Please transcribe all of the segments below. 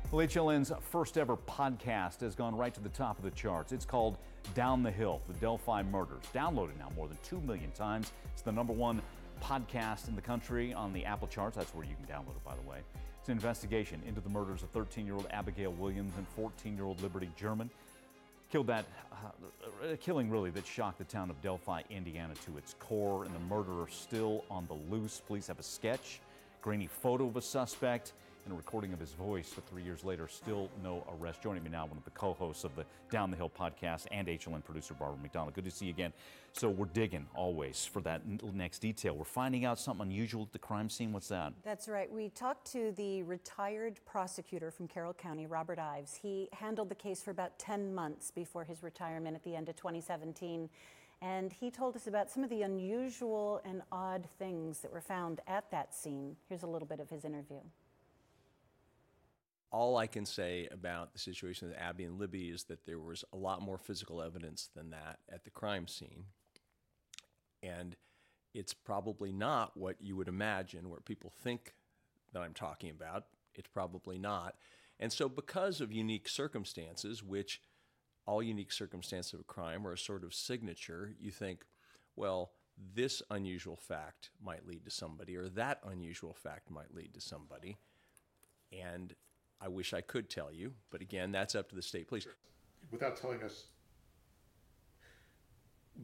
Well, HLN's first ever podcast has gone right to the top of the charts. It's called Down the Hill, the Delphi Murders. Downloaded now more than 2 million times. It's the #1 podcast in the country on the Apple charts. That's where you can download it, by the way. It's an investigation into the murders of 13-year-old Abigail Williams and 14-year-old Liberty German. Killing really that shocked the town of Delphi, Indiana to its core, and the murderer still on the loose. Police have a sketch, grainy photo of a suspect, and a recording of his voice, but 3 years later, still no arrest. Joining me now, one of the co-hosts of the Down the Hill podcast and HLN producer, Barbara McDonald. Good to see you again. So we're digging always for that next detail. We're finding out something unusual at the crime scene. What's that? That's right. We talked to the retired prosecutor from Carroll County, Robert Ives. He handled the case for about 10 months before his retirement at the end of 2017. And he told us about some of the unusual and odd things that were found at that scene. Here's a little bit of his interview. All I can say about the situation with Abby and Libby is that there was a lot more physical evidence than that at the crime scene. And it's probably not what you would imagine, what people think that I'm talking about. It's probably not. And so because of unique circumstances, which all unique circumstances of a crime are a sort of signature, you think, well, this unusual fact might lead to somebody, or that unusual fact might lead to somebody. And I wish I could tell you, but again, that's up to the state police. Without telling us,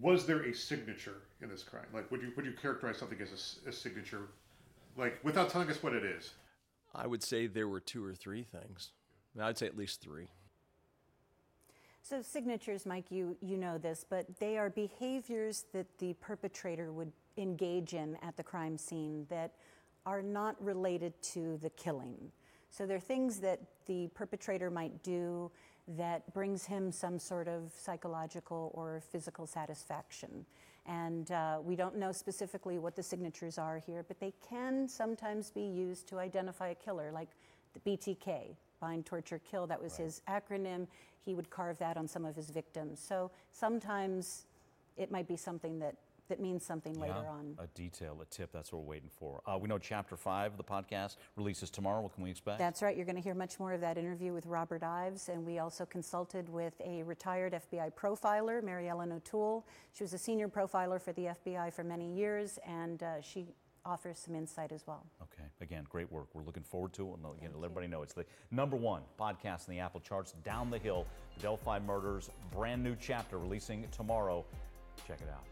was there a signature in this crime? Like, would you characterize something as a signature, like, without telling us what it is? I would say there were 2 or 3 things. I'd say at least 3. So signatures, Mike, you know this, but they are behaviors that the perpetrator would engage in at the crime scene that are not related to the killing. So they're things that the perpetrator might do that brings him some sort of psychological or physical satisfaction. And we don't know specifically what the signatures are here, but they can sometimes be used to identify a killer, like the BTK, bind, torture, kill. That was his acronym. He would carve that on some of his victims. So sometimes it might be something that means something later on. A detail, a tip, that's what we're waiting for. We know Chapter 5 of the podcast releases tomorrow. What can we expect? That's right. You're going to hear much more of that interview with Robert Ives, and we also consulted with a retired FBI profiler, Mary Ellen O'Toole. She was a senior profiler for the FBI for many years, and she offers some insight as well. Okay. Again, great work. We're looking forward to it. And again, let everybody know it's the #1 podcast in the Apple charts, Down the Hill, the Delphi Murders, brand new chapter releasing tomorrow. Check it out.